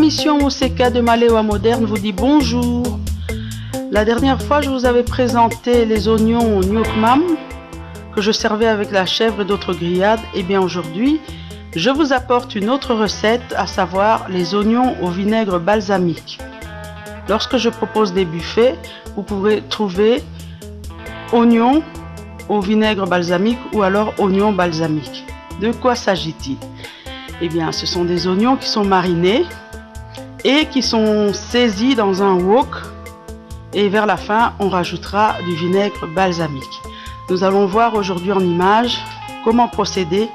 L'émission Mousseka de Malewa Moderne vous dit bonjour. La dernière fois, je vous avais présenté les oignons Nyokmam que je servais avec la chèvre et d'autres grillades. Et bien aujourd'hui, je vous apporte une autre recette, à savoir les oignons au vinaigre balsamique. Lorsque je propose des buffets, vous pourrez trouver oignons au vinaigre balsamique ou alors oignons balsamiques. De quoi s'agit-il? Eh bien, ce sont des oignons qui sont marinés et qui sont saisis dans un wok. Et vers la fin, on rajoutera du vinaigre balsamique. Nous allons voir aujourd'hui en image comment procéder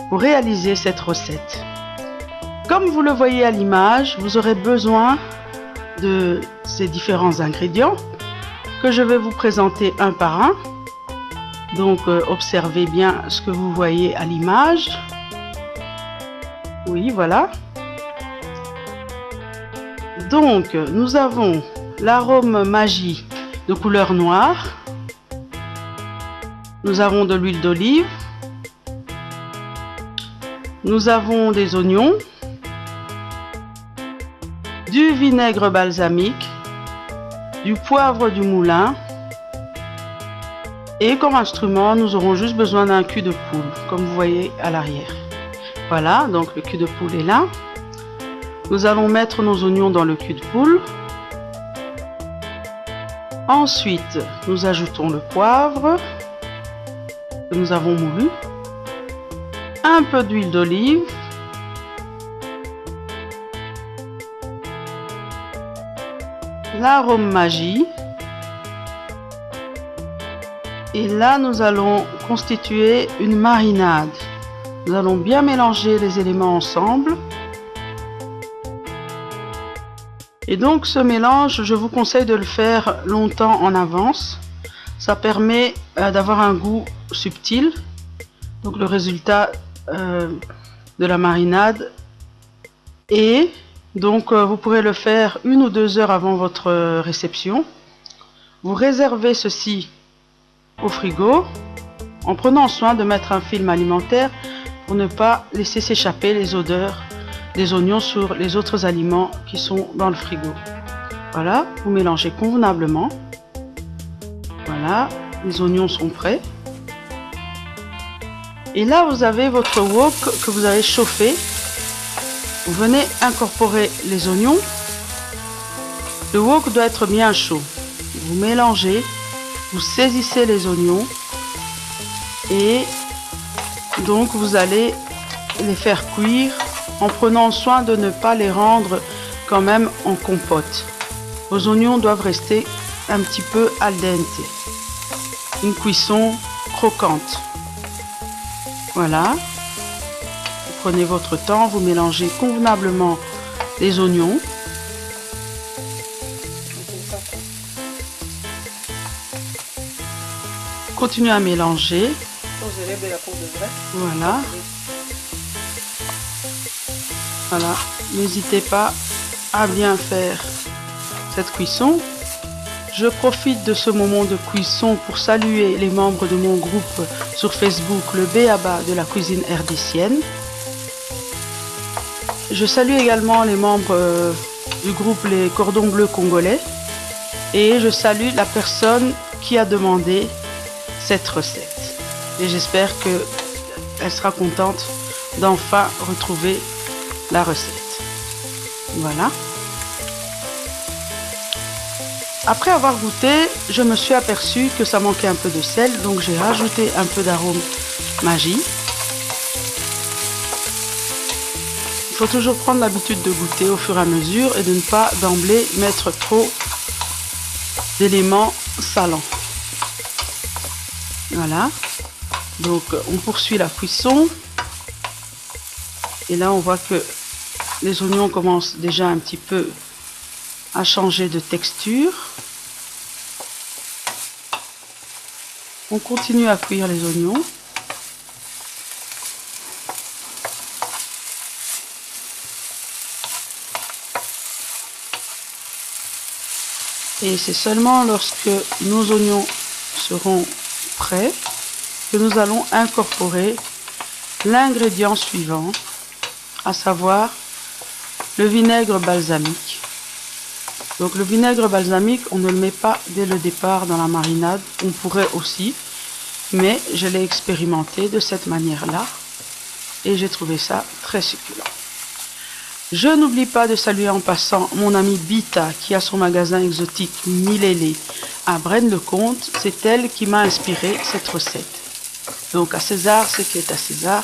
pour réaliser cette recette. Comme vous le voyez à l'image, vous aurez besoin de ces différents ingrédients que je vais vous présenter un par un. Donc observez bien ce que vous voyez à l'image. Oui, voilà. Donc nous avons l'arôme Maggi de couleur noire. Nous avons de l'huile d'olive. Nous avons des oignons, du vinaigre balsamique, du poivre du moulin et comme instrument, nous aurons juste besoin d'un cul de poule, comme vous voyez à l'arrière. Voilà, donc le cul de poule est là. Nous allons mettre nos oignons dans le cul de poule. Ensuite, nous ajoutons le poivre que nous avons moulu. Un peu d'huile d'olive, l'arôme Maggi, et là nous allons constituer une marinade. Nous allons bien mélanger les éléments ensemble. Et donc ce mélange, je vous conseille de le faire longtemps en avance. Ça permet d'avoir un goût subtil. Donc le résultat de la marinade, et donc vous pourrez le faire 1 ou 2 heures avant votre réception. Vous réservez ceci au frigo en prenant soin de mettre un film alimentaire pour ne pas laisser s'échapper les odeurs des oignons sur les autres aliments qui sont dans le frigo. Voilà, vous mélangez convenablement. Voilà, les oignons sont prêts. Et là, vous avez votre wok que vous avez chauffé. Vous venez incorporer les oignons. Le wok doit être bien chaud. Vous mélangez, vous saisissez les oignons et donc vous allez les faire cuire en prenant soin de ne pas les rendre quand même en compote. Vos oignons doivent rester un petit peu al dente. Une cuisson croquante. Voilà, vous prenez votre temps, vous mélangez convenablement les oignons. Continuez à mélanger. Voilà. Voilà, n'hésitez pas à bien faire cette cuisson. Je profite de ce moment de cuisson pour saluer les membres de mon groupe sur Facebook, le B.A.B.A. de la cuisine rdcienne. Je salue également les membres du groupe Les Cordons Bleus Congolais. Et je salue la personne qui a demandé cette recette. Et j'espère qu'elle sera contente d'enfin retrouver la recette. Voilà. Après avoir goûté, je me suis aperçue que ça manquait un peu de sel, donc j'ai rajouté un peu d'arôme Maggi. Il faut toujours prendre l'habitude de goûter au fur et à mesure et de ne pas d'emblée mettre trop d'éléments salants. Voilà. Donc on poursuit la cuisson. Et là on voit que les oignons commencent déjà un petit peu à changer de texture. On continue à cuire les oignons. Et c'est seulement lorsque nos oignons seront prêts que nous allons incorporer l'ingrédient suivant, à savoir le vinaigre balsamique. Donc le vinaigre balsamique, on ne le met pas dès le départ dans la marinade. On pourrait aussi, mais je l'ai expérimenté de cette manière-là et j'ai trouvé ça très succulent. Je n'oublie pas de saluer en passant mon amie Bita qui a son magasin exotique Milélé à Braine-le-Comte. C'est elle qui m'a inspiré cette recette. Donc à César ce qui est à César.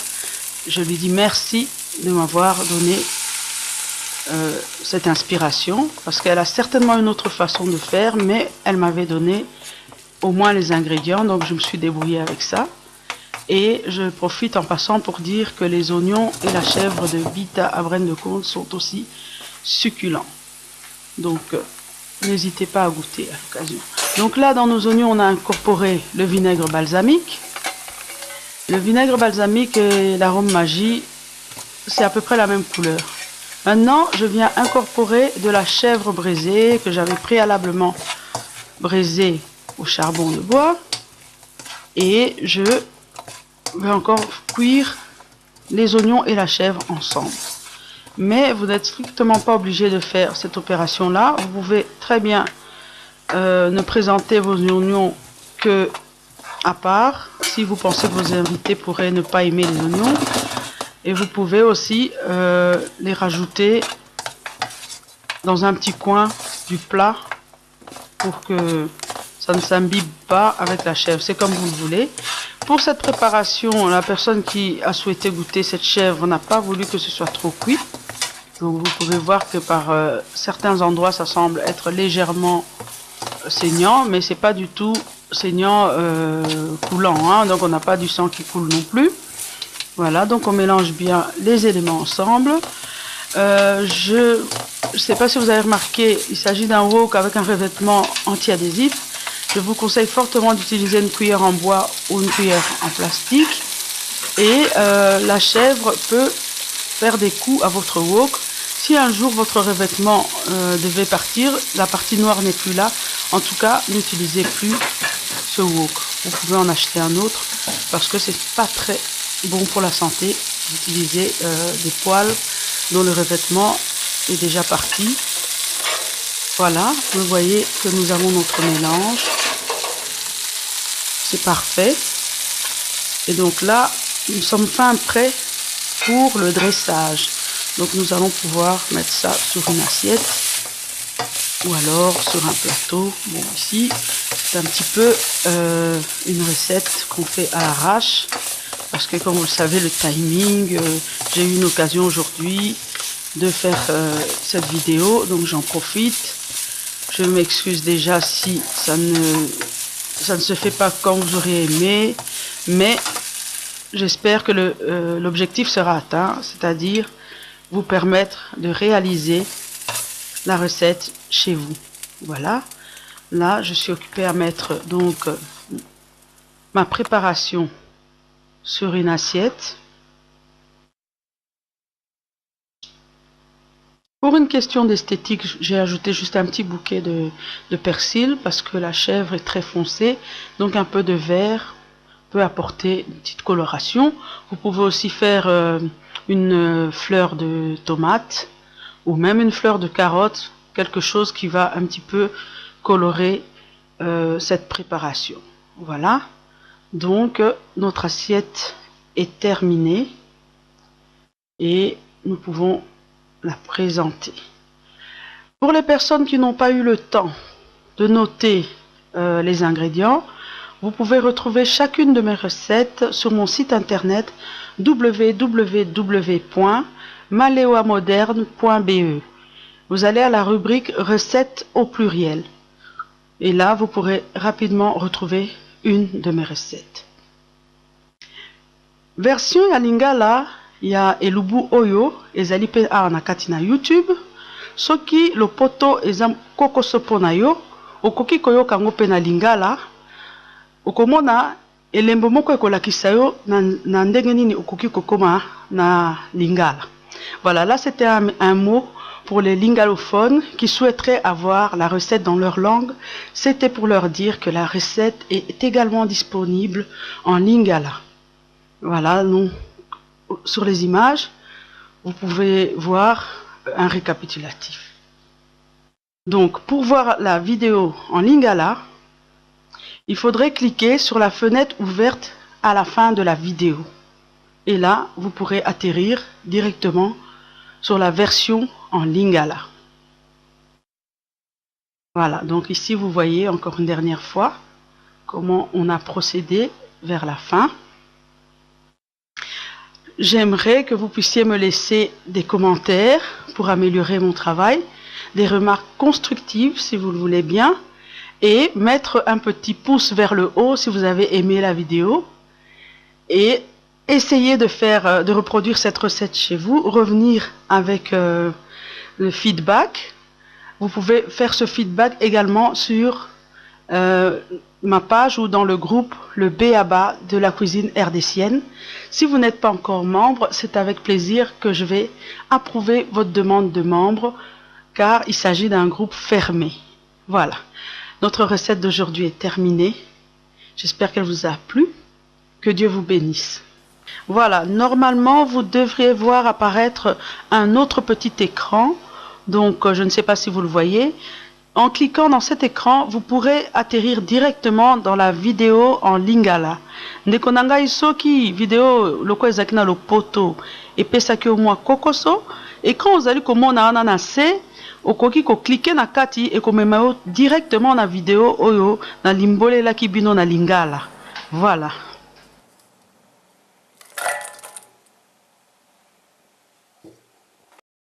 Je lui dis merci de m'avoir donné cette inspiration parce qu'elle a certainement une autre façon de faire, mais elle m'avait donné au moins les ingrédients, donc je me suis débrouillée avec ça. Et je profite en passant pour dire que les oignons et la chèvre de Bita à Braine-le-Comte sont aussi succulents. Donc n'hésitez pas à goûter à l'occasion. Donc là dans nos oignons on a incorporé le vinaigre balsamique. Le vinaigre balsamique et l'arôme magie, c'est à peu près la même couleur. Maintenant je viens incorporer de la chèvre braisée que j'avais préalablement braisée au charbon de bois. Et je vais encore cuire les oignons et la chèvre ensemble. Mais vous n'êtes strictement pas obligé de faire cette opération là. Vous pouvez très bien ne présenter vos oignons que à part, si vous pensez que vos invités pourraient ne pas aimer les oignons. Et vous pouvez aussi les rajouter dans un petit coin du plat pour que ça ne s'imbibe pas avec la chèvre. C'est comme vous le voulez. Pour cette préparation, la personne qui a souhaité goûter cette chèvre n'a pas voulu que ce soit trop cuit. Donc vous pouvez voir que par certains endroits ça semble être légèrement saignant, mais c'est pas du tout saignant coulant, hein. Donc on n'a pas du sang qui coule non plus. Voilà, donc on mélange bien les éléments ensemble. Je ne sais pas si vous avez remarqué, il s'agit d'un wok avec un revêtement anti-adhésif. Je vous conseille fortement d'utiliser une cuillère en bois ou une cuillère en plastique. Et la chèvre peut faire des coups à votre wok. Si un jour votre revêtement devait partir, la partie noire n'est plus là. En tout cas, n'utilisez plus ce wok. Vous pouvez en acheter un autre parce que c'est pas très bon pour la santé d'utiliser des poêles dont le revêtement est déjà parti. Voilà, vous voyez que nous avons notre mélange. C'est parfait. Et donc là, nous sommes fin prêts pour le dressage. Donc nous allons pouvoir mettre ça sur une assiette ou alors sur un plateau. Bon, ici, c'est un petit peu une recette qu'on fait à l'arrache. Parce que comme vous le savez, le timing, j'ai eu une occasion aujourd'hui de faire cette vidéo. Donc j'en profite. Je m'excuse déjà si ça ne se fait pas comme vous auriez aimé, mais j'espère que l'objectif sera atteint, c'est-à-dire vous permettre de réaliser la recette chez vous. Voilà, là je suis occupée à mettre donc ma préparation sur une assiette. Pour une question d'esthétique, j'ai ajouté juste un petit bouquet de persil parce que la chèvre est très foncée, donc un peu de vert peut apporter une petite coloration. Vous pouvez aussi faire une fleur de tomate ou même une fleur de carotte, quelque chose qui va un petit peu colorer cette préparation. Voilà, donc notre assiette est terminée et nous pouvons la présenter. Pour les personnes qui n'ont pas eu le temps de noter les ingrédients, vous pouvez retrouver chacune de mes recettes sur mon site internet www.maleoamoderne.be. Vous allez à la rubrique recettes au pluriel et là vous pourrez rapidement retrouver une de mes recettes. Version ya lingala ya elubu oyo ezali pe awa na kati na YouTube. Soki lopoto eza kokosopo na yo, okoki koyoka ngo pe na lingala. Okomona elembo moko ekolakisa yo na ndenge nini okoki kokoma na lingala. Voilà, là c'était un mot pour les lingalophones qui souhaiteraient avoir la recette dans leur langue. C'était pour leur dire que la recette est également disponible en lingala. Voilà, nous, sur les images, vous pouvez voir un récapitulatif. Donc, pour voir la vidéo en lingala, il faudrait cliquer sur la fenêtre ouverte à la fin de la vidéo. Et là, vous pourrez atterrir directement sur la version en lingala. Voilà, donc ici vous voyez encore une dernière fois comment on a procédé vers la fin. J'aimerais que vous puissiez me laisser des commentaires pour améliorer mon travail, des remarques constructives si vous le voulez bien, et mettre un petit pouce vers le haut si vous avez aimé la vidéo, et essayez de reproduire cette recette chez vous, revenir avec le feedback. Vous pouvez faire ce feedback également sur ma page ou dans le groupe Le B.A.B.A. de la cuisine rdécienne. Si vous n'êtes pas encore membre, c'est avec plaisir que je vais approuver votre demande de membre, car il s'agit d'un groupe fermé. Voilà, notre recette d'aujourd'hui est terminée. J'espère qu'elle vous a plu. Que Dieu vous bénisse. Voilà, normalement vous devriez voir apparaître un autre petit écran. Donc je ne sais pas si vous le voyez. En cliquant dans cet écran, vous pourrez atterrir directement dans la vidéo en lingala. Ndeko na ngai soki vidéo loko ezaki na lopoto epesaki au moins kokoso, écran ozali komona wana na se, okoki ko cliquer na kati et komema directement na vidéo oyo na limbolelaki bino na lingala. Voilà.